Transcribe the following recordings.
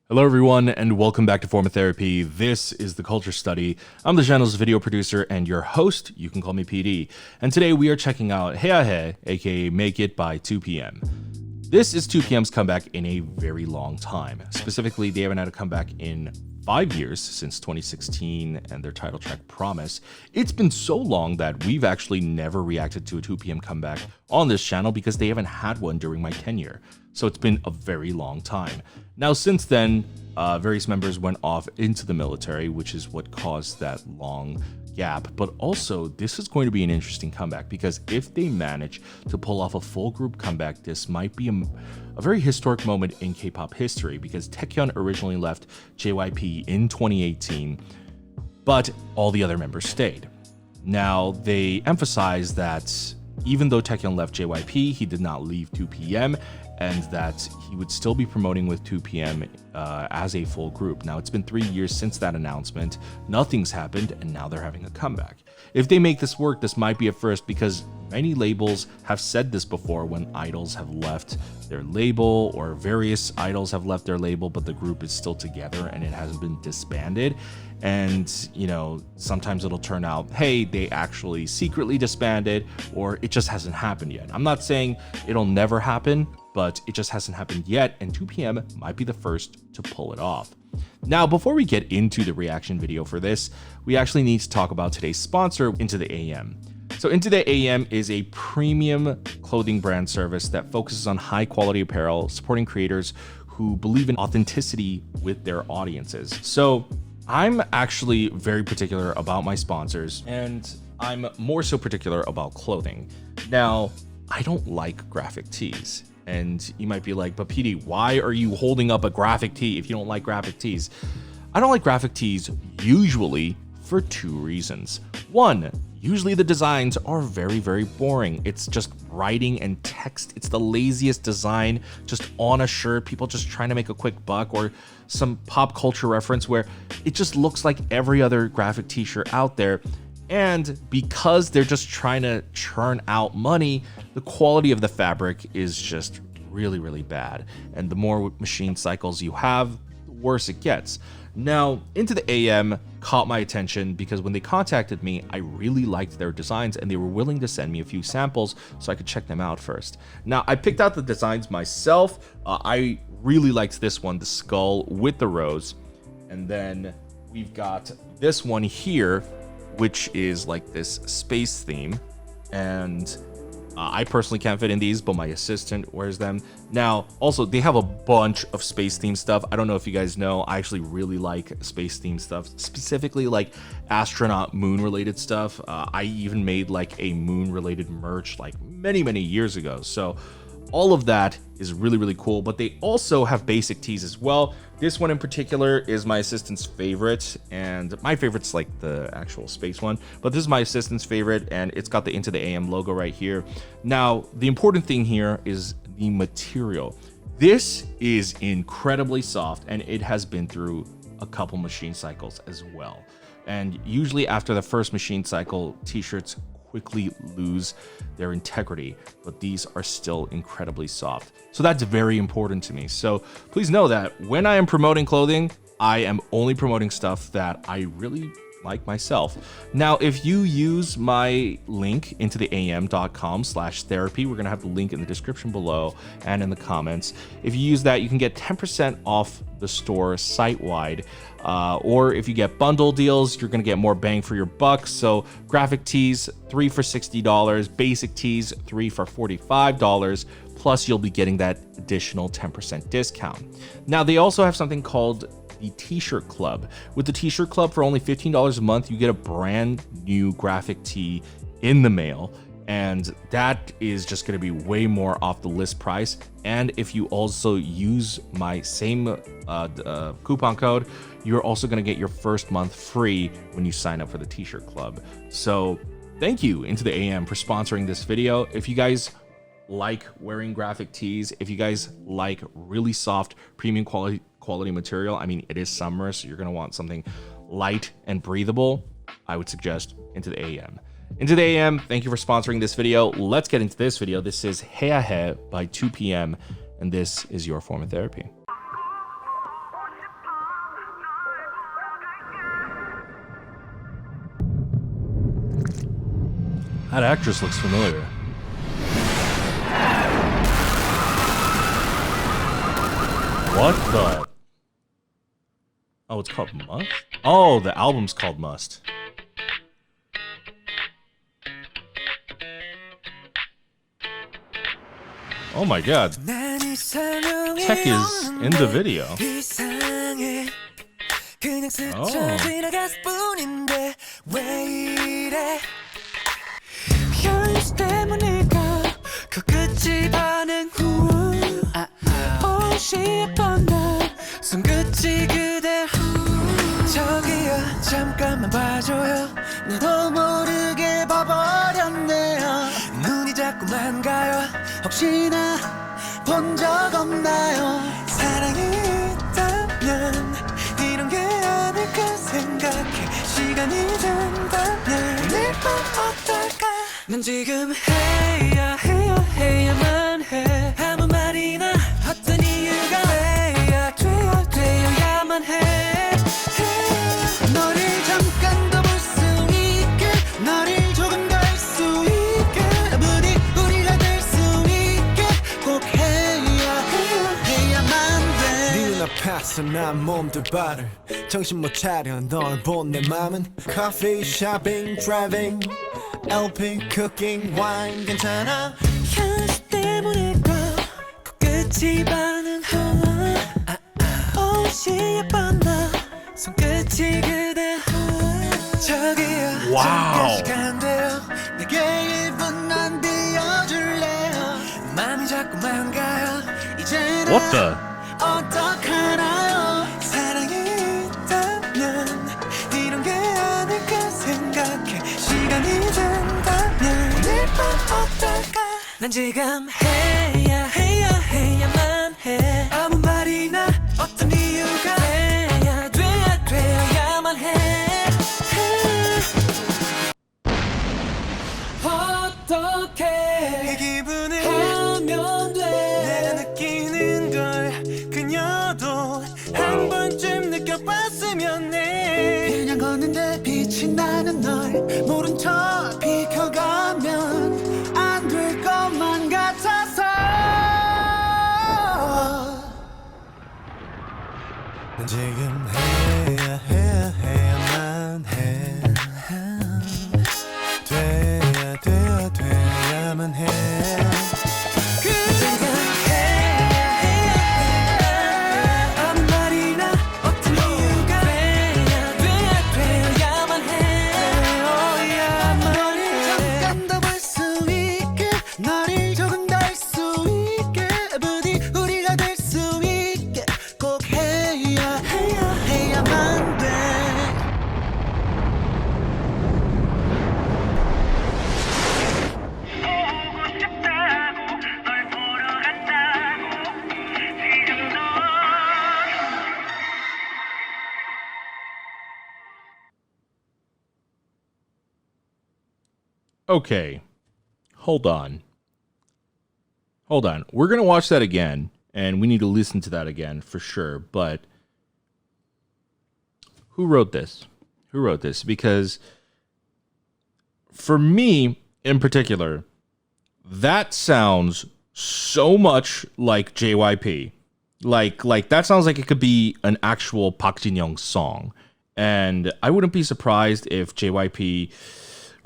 Hello everyone and welcome back to Form of Therapy. This is the Culture Study. I'm the channel's video producer and your host. You can call me PD. And today we are checking out Hey, aka Make It by 2 p.m. This is 2 p.m.'s comeback in a very long time. Specifically, they haven't had a comeback in 5 years since 2016 and their title track Promise. It's been so long that we've actually never reacted to a 2 p.m. comeback on this channel because they haven't had one during my tenure. So it's been a very long time. Now, since then, various members went off into the military, which is what caused that long gap. But also, this is going to be an interesting comeback because if they manage to pull off a full group comeback, this might be a very historic moment in K-pop history because Taehyun originally left JYP in 2018, but all the other members stayed. Now, they emphasize that even though Taehyun left JYP, he did not leave 2 p.m., and that he would still be promoting with 2 p.m. As a full group. Now, it's been 3 years since that announcement. Nothing's happened, and now they're having a comeback. If they make this work, this might be a first because many labels have said this before when idols have left their label or various idols have left their label, but the group is still together and it hasn't been disbanded. And, you know, sometimes it'll turn out, hey, they actually secretly disbanded, or it just hasn't happened yet. I'm not saying it'll never happen, but it just hasn't happened yet, and 2 p.m. might be the first to pull it off. Now, before we get into the reaction video for this, we actually need to talk about today's sponsor, Into the AM. So Into the AM is a premium clothing brand service that focuses on high quality apparel, supporting creators who believe in authenticity with their audiences. So I'm actually very particular about my sponsors, and I'm more so particular about clothing. Now, I don't like graphic tees. And you might be like, but PD, why are you holding up a graphic tee if you don't like graphic tees? I don't like graphic tees usually for two reasons. One, usually the designs are very, very boring. It's just writing and text. It's the laziest design just on a shirt, people just trying to make a quick buck, or some pop culture reference where it just looks like every other graphic t-shirt out there. And because they're just trying to churn out money, the quality of the fabric is just really, really bad. And the more machine cycles you have, the worse it gets. Now, Into the AM caught my attention because when they contacted me, I really liked their designs and they were willing to send me a few samples so I could check them out first. Now, I picked out the designs myself. I really liked this one, the skull with the rose. And then we've got this one here, which is like this space theme, and I personally can't fit in these, but my assistant wears them. Now, also, they have a bunch of space theme stuff. I don't know if you guys know, I actually really like space theme stuff, specifically like astronaut moon related stuff. I even made like a moon related merch like many years ago. So all of that is really, really cool, but they also have basic tees as well. This one in particular is my assistant's favorite, and my favorite's like the actual space one, but this is my assistant's favorite, and it's got the Into the AM logo right here. Now, the important thing here is the material. This is incredibly soft, and it has been through a couple machine cycles as well. And usually after the first machine cycle, t-shirts quickly lose their integrity, but these are still incredibly soft. So that's very important to me. So please know that when I am promoting clothing, I am only promoting stuff that I really like myself. Now, if you use my link into the am.com/therapy, we're going to have the link in the description below and in the comments. If you use that, you can get 10% off the store site-wide. Or if you get bundle deals, you're going to get more bang for your buck. So graphic tees, 3 for $60, basic tees, 3 for $45. Plus, you'll be getting that additional 10% discount. Now, they also have something called the T-shirt Club. With the T-shirt Club, for only $15 a month, you get a brand new graphic tee in the mail. And that is just going to be way more off the list price. And if you also use my same coupon code, you're also going to get your first month free when you sign up for the T-shirt Club. So thank you, Into the AM, for sponsoring this video. If you guys like wearing graphic tees, if you guys like really soft premium quality material, I mean, it is summer, so you're going to want something light and breathable, I would suggest Into the AM. Into the AM, thank you for sponsoring this video. Let's get into this video. This is Hey by 2 p.m. and this is your form of therapy. That actress looks familiar. What the? Oh, it's called Must? Oh, the album's called Must. Oh my god. Tech is in the video. 저기요 잠깐만 봐줘요 나도 모르게 봐버렸네요 눈이 자꾸만 가요 혹시나 본 적 없나요 사랑이 있다면 이런 게 아닐까 생각해 시간이 된다면 내일 밤 어떨까 난 지금 해야만 해 아무 말이나 어떤 이유가 되어야만 해 너를 잠깐 더 볼 수 있게 너를 조금 더 알 수 있게 부디 우리가 될 수 있게 꼭 해야만 돼 네 눈앞에서 난 몸둘 바를 정신 못 차려 널 본 내 맘은 커피, 쇼핑, 드라이빙 LP, 쿠킹, 와인 괜찮아 향수 때문일까 끝이 반응하나 옷이 예쁜 나 손끝이 그대 저기요 와우. 시간 돼요 내게 1분만 비워줄래요 맘이 자꾸만 가요 이제는 What the? 어떡하나요 사랑이 있다면 이런 게 아닐까 생각해 시간이 된다면 오늘 밤 어떨까 난 지금 해야만 해 아무 말이나 어떤 이유가 되어야만 해 어떻게 이 기분을 하면 돼 내가 느끼는 걸 그녀도 한 번쯤 느껴봤으면 해 그냥 걷는데 빛이 나는 널 모른 척 비켜가면 안 될 것만 같아서 난 지금 해야만 해 돼야만 해 지금 아무 말이나 어떤 이유가 되어야만 해 너를 잠깐 더 볼 수 있게 너를 조금 더 알 수 있게 부디 우리가 될 수 있게 꼭 해야만 돼 Okay. Hold on. We're going to watch that again, and we need to listen to that again for sure. But who wrote this? Because for me in particular, that sounds so much like JYP. Like that sounds like it could be an actual Park Jin-young song. And I wouldn't be surprised if JYP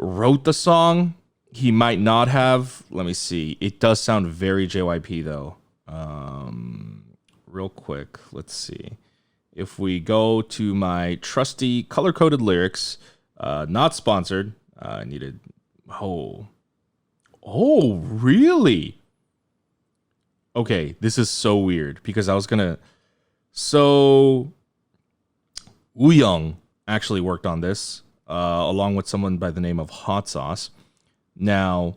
wrote the song. He might not have. Let me see. It does sound very JYP though. Real quick, let's see. If we go to my trusty color-coded lyrics, not sponsored. I needed. Oh, really? Okay, this is so weird because I was gonna. So, Woo Young actually worked on this. Along with someone by the name of Hot Sauce. Now,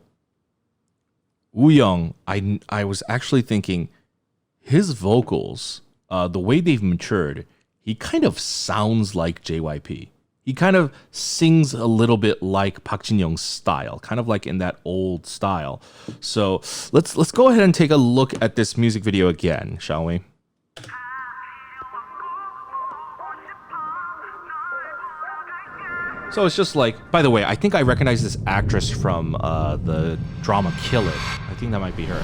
Woo Young, I was actually thinking his vocals, the way they've matured, he kind of sounds like JYP. He kind of sings a little bit like Park Jin-young's style, kind of like in that old style. So let's go ahead and take a look at this music video again, shall we? So it's just like, by the way, I think I recognize this actress from the drama Kill It. I think that might be her.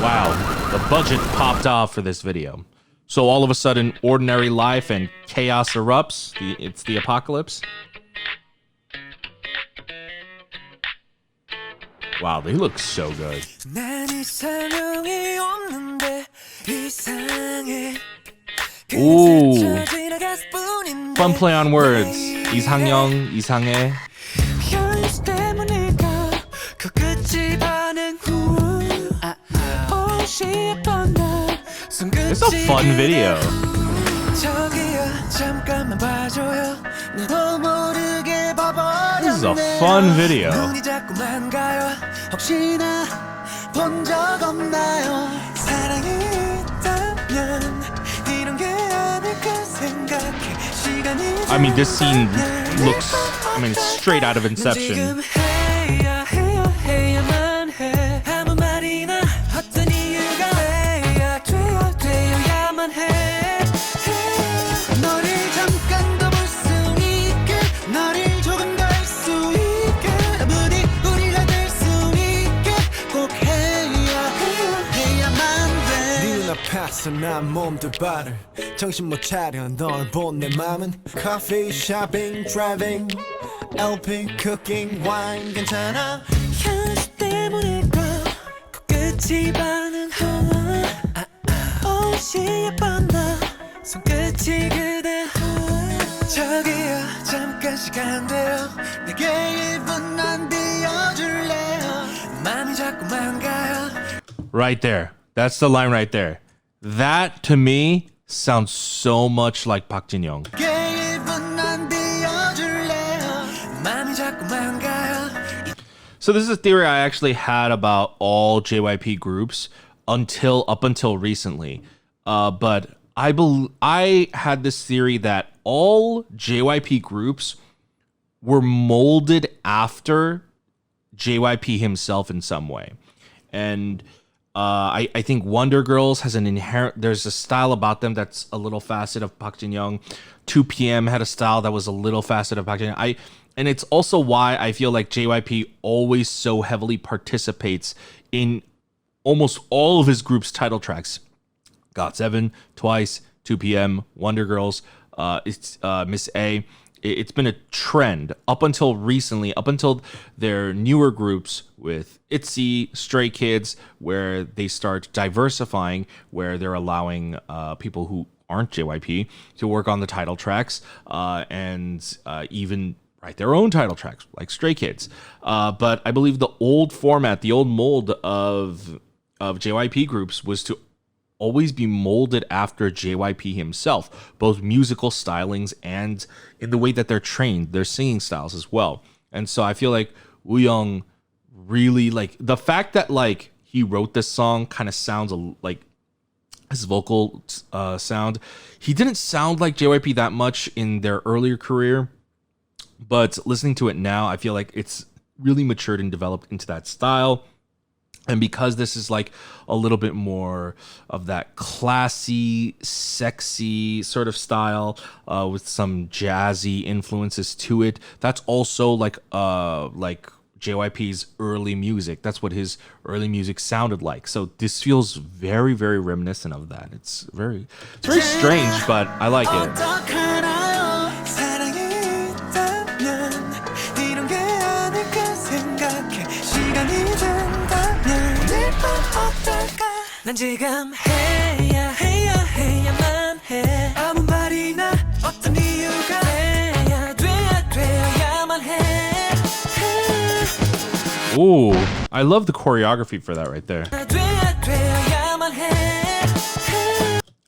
Wow, the budget popped off for this video. So all of a sudden, ordinary life and chaos erupts. It's the apocalypse. Wow, they look so good. Ooh, fun play on words. 이상형, 이상해. It's a fun video. This is a fun video. I mean, this scene looks, I mean, straight out of Inception. 난 몸둘 바를 정신 못 차려 널 본 내 맘은 Coffee, shopping, driving LP, cooking, wine 괜찮아 현실 때문일까 코끝이 반응하나 옷이 예뻤나 손끝이 그대 저기요 잠깐 시간 돼요 내게 1분 안 비워줄래요 맘이 자꾸만 가요 Right there. That's the line right there. That, to me, sounds so much like Park Jin-young. So this is a theory I actually had about all JYP groups up until recently. But I had this theory that all JYP groups were molded after JYP himself in some way. And I think Wonder Girls has there's a style about them that's a little facet of Park Jin-young. 2PM had a style that was a little facet of Park Jin-young. And it's also why I feel like JYP always so heavily participates in almost all of his group's title tracks. GOT7, Twice, 2PM, Wonder Girls, Miss A. It's been a trend up until recently, up until their newer groups with ITZY, Stray Kids, where they start diversifying, where they're allowing people who aren't JYP to work on the title tracks and even write their own title tracks, like Stray Kids. But I believe the old format, the old mold of JYP groups was to always be molded after JYP himself, both musical stylings and in the way that they're trained, their singing styles as well. And so I feel like Woo-young really, like, the fact that, like, he wrote this song kind of sounds like his vocal sound. He didn't sound like JYP that much in their earlier career, but listening to it now, I feel like it's really matured and developed into that style. And because this is like a little bit more of that classy, sexy sort of style with some jazzy influences to it, that's also like JYP's early music. That's what his early music sounded like. So this feels very, very reminiscent of that. It's very strange, but I like it. 난 지금 해야만 해 아무 말이나 어떤 이유가 돼야만 해 Ooh, I love the choreography for that right there.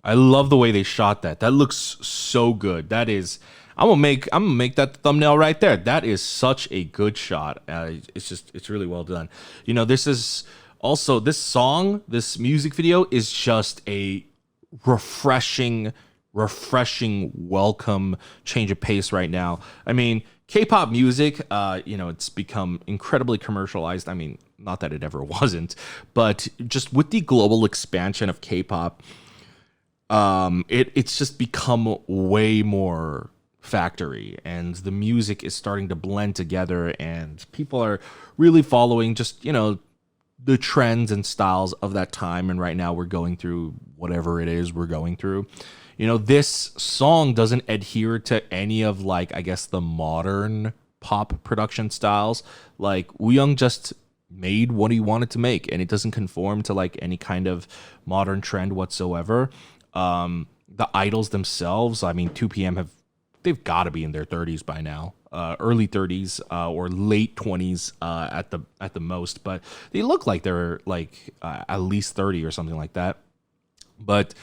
I love the way they shot that. That looks so good. That is, I'm gonna make that thumbnail right there. That is such a good shot. It's really well done. You know, this is also, this song, this music video is just a refreshing welcome change of pace right now. I mean, K-pop music, it's become incredibly commercialized. I mean, not that it ever wasn't, but just with the global expansion of K-pop, It's just become way more factory, and the music is starting to blend together, and people are really following just, the trends and styles of that time. And right now we're going through whatever it is we're going through. This song doesn't adhere to any of, like, I guess, the modern pop production styles. Like, Wooyoung just made what he wanted to make, and it doesn't conform to like any kind of modern trend whatsoever. The idols themselves, I mean, 2PM they've got to be in their 30s by now, early 30s or late 20s at the most, but they look like they're like at least 30 or something like that. But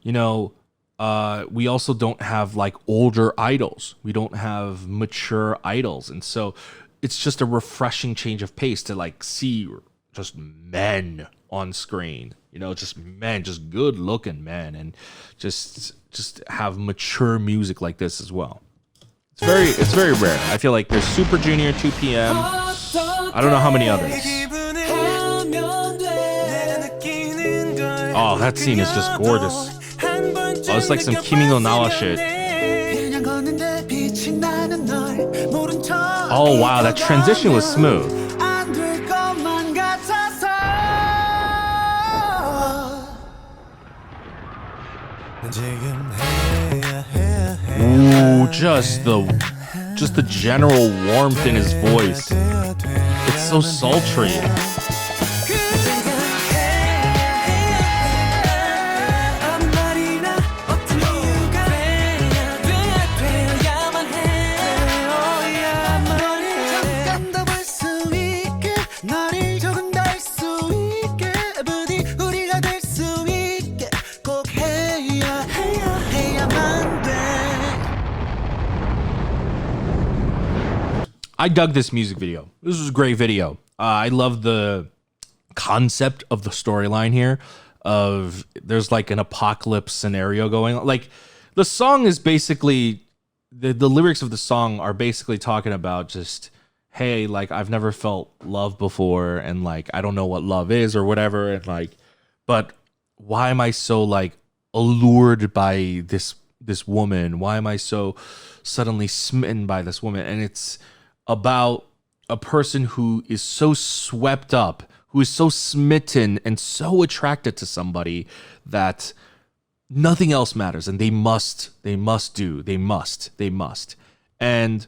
we also don't have like older idols. We don't have mature idols, and so it's just a refreshing change of pace to like see just men on screen. Just men, just good looking men, and just have mature music like this as well. It's very rare. I feel like there's Super Junior, 2PM. I don't know how many others. Oh, that scene is just gorgeous. Oh, it's like some Kimi no Nawa shit. Oh wow, that transition was smooth. Ooh, just the general warmth in his voice. It's so sultry. I dug this music video. This was a great video. I love the concept of the storyline here. Of there's like an apocalypse scenario going on. Like the song is basically the lyrics of the song are basically talking about just, hey, like I've never felt love before, and like I don't know what love is or whatever, and like, but why am I so like allured by this woman? Why am I so suddenly smitten by this woman? And it's about a person who is so swept up, who is so smitten and so attracted to somebody that nothing else matters, and they must. And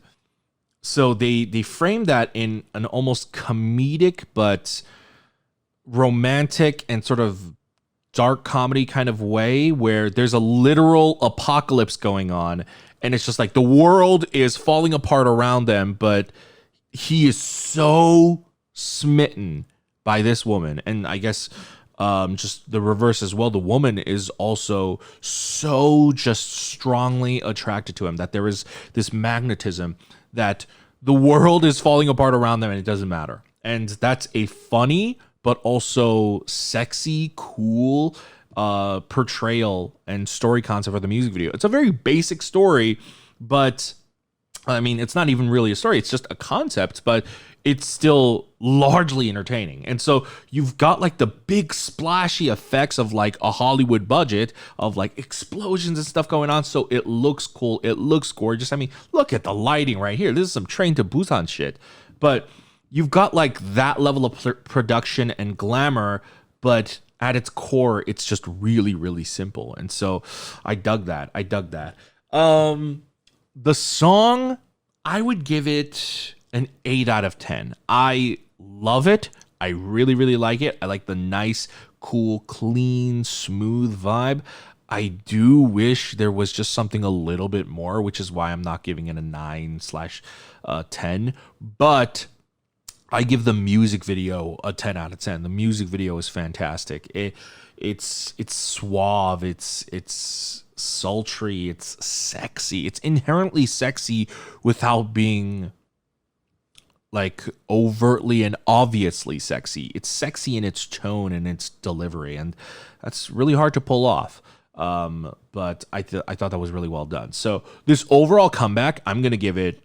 so they frame that in an almost comedic but romantic and sort of dark comedy kind of way, where there's a literal apocalypse going on, and it's just like the world is falling apart around them, but he is so smitten by this woman. And I guess just the reverse as well. The woman is also so just strongly attracted to him that there is this magnetism that the world is falling apart around them and it doesn't matter. And that's a funny but also sexy, cool portrayal and story concept of the music video. It's a very basic story, but I mean, it's not even really a story. It's just a concept, but it's still largely entertaining. And so you've got like the big splashy effects of like a Hollywood budget of like explosions and stuff going on. So it looks cool. It looks gorgeous. I mean, look at the lighting right here. This is some Train to Busan shit. But you've got like that level of production and glamour, but at its core, it's just really, really simple. And so I dug that. The song, I would give it an 8 out of 10. I love it. I really, really like it. I like the nice, cool, clean, smooth vibe. I do wish there was just something a little bit more, which is why I'm not giving it a 9/10. But I give the music video a 10 out of 10. The music video is fantastic. It's suave. It's sultry. It's sexy. It's inherently sexy without being like overtly and obviously sexy. It's sexy in its tone and its delivery, and that's really hard to pull off. But I thought that was really well done. So this overall comeback, I'm gonna give it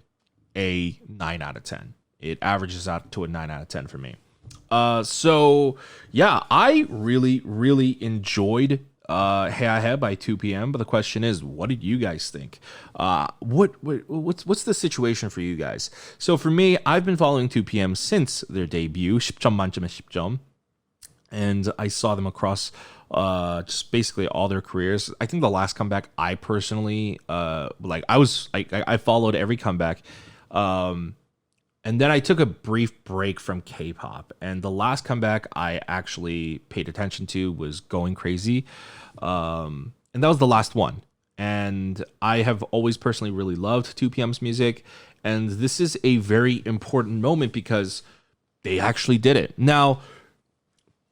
a 9 out of 10. It averages out to a 9 out of 10 for me. So yeah, I really, really enjoyed Hey I Had by 2 p.m. But the question is, what did you guys think? What's the situation for you guys? So for me, I've been following 2 p.m. since their debut, 10점 만점에 10점. And I saw them across just basically all their careers. I think the last comeback I personally I followed every comeback. And then I took a brief break from K-pop, and the last comeback I actually paid attention to was Going Crazy, and that was the last one. And I have always personally really loved 2 p.m.'s music, and this is a very important moment because they actually did it. Now,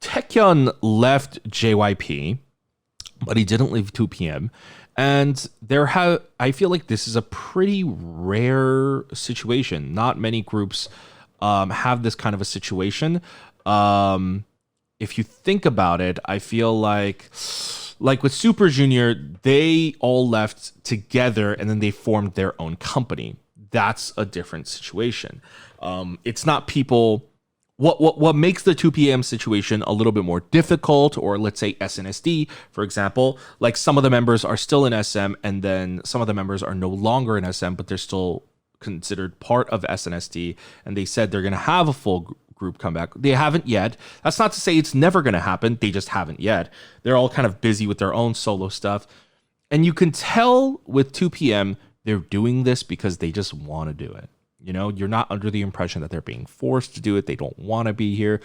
Taehyun left JYP, but he didn't leave 2 p.m. And I feel like this is a pretty rare situation. Not many groups have this kind of a situation. If you think about it, I feel like with Super Junior, they all left together and then they formed their own company. That's a different situation. It's not people. What makes the 2 p.m. situation a little bit more difficult, or let's say SNSD, for example, like some of the members are still in SM and then some of the members are no longer in SM, but they're still considered part of SNSD, and they said they're going to have a full group comeback. They haven't yet. That's not to say it's never going to happen. They just haven't yet. They're all kind of busy with their own solo stuff. And you can tell with 2 p.m. they're doing this because they just want to do it. You know, you're not under the impression that they're being forced to do it. They don't want to be here.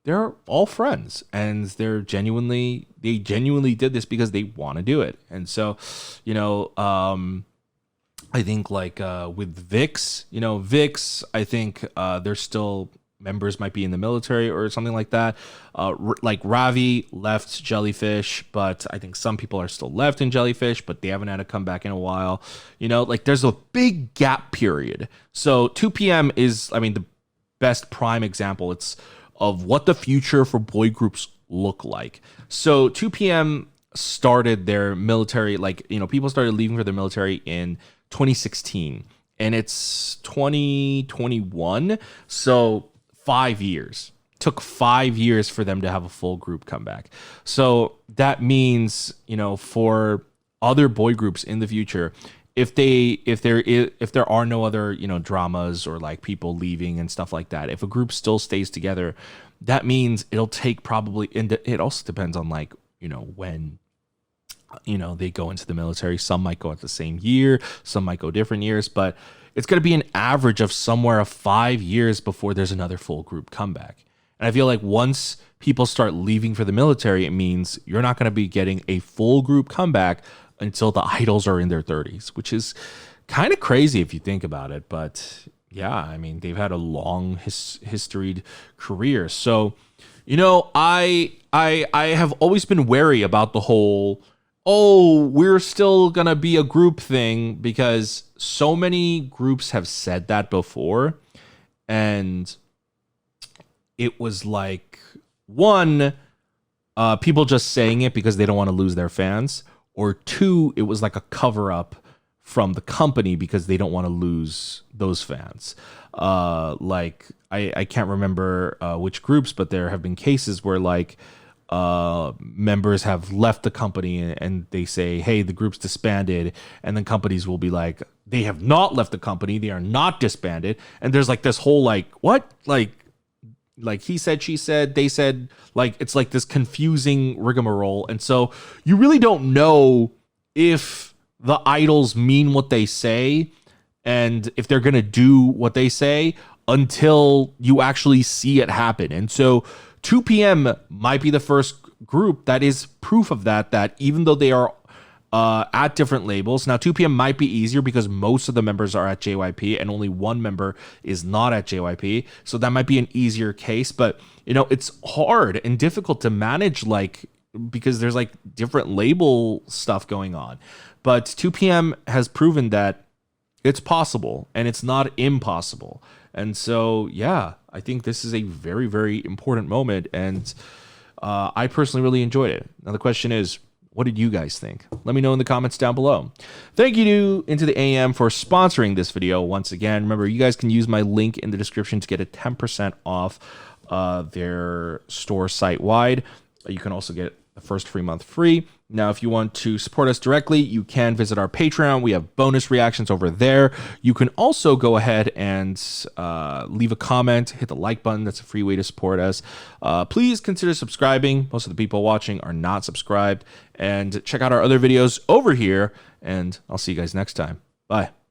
They're all friends, and they genuinely did this because they want to do it. And so, you know, I think like with VIX, I think they're still members might be in the military or something like that. Like Ravi left Jellyfish, but I think some people are still left in Jellyfish, but they haven't had a comeback in a while. You know, like there's a big gap period. So 2 p.m. is, I mean, the best prime example. It's of what the future for boy groups look like. So 2 p.m. started their military, people started leaving for the military in 2016, and it's 2021. So 5 years. Took 5 years for them to have a full group comeback. So that means, for other boy groups in the future, if there are no other, dramas or like people leaving and stuff like that, if a group still stays together, that means it'll take probably, and it also depends on when they go into the military. Some might go at the same year, some might go different years, but it's going to be an average of somewhere of 5 years before there's another full group comeback. And I feel like once people start leaving for the military, it means you're not going to be getting a full group comeback until the idols are in their 30s, which is kind of crazy if you think about it. But yeah, I mean, they've had a long historied career. So, I have always been wary about the whole, we're still going to be a group thing, because so many groups have said that before. And it was like, one, people just saying it because they don't want to lose their fans. Or two, it was like a cover up from the company because they don't want to lose those fans. I can't remember which groups, but there have been cases where members have left the company and they say, hey, the group's disbanded, and then companies will be like, they have not left the company, they are not disbanded. And there's like this whole what, like he said, she said, they said, it's like this confusing rigmarole. And so you really don't know if the idols mean what they say and if they're gonna do what they say until you actually see it happen. And so 2 p.m. might be the first group that is proof of that even though they are at different labels. Now, 2 p.m. might be easier because most of the members are at JYP and only one member is not at JYP. So that might be an easier case. But, it's hard and difficult to manage, because there's different label stuff going on. But 2 p.m. has proven that it's possible and it's not impossible. And so, yeah, I think this is a very, very important moment. And I personally really enjoyed it. Now, the question is, what did you guys think? Let me know in the comments down below. Thank you to Into the AM for sponsoring this video once again. Remember, you guys can use my link in the description to get a 10% off their store site-wide. You can also get the first free month free. Now, if you want to support us directly, you can visit our Patreon. We have bonus reactions over there. You can also go ahead and leave a comment, hit the like button. That's a free way to support us. Please consider subscribing. Most of the people watching are not subscribed. And check out our other videos over here. And I'll see you guys next time. Bye.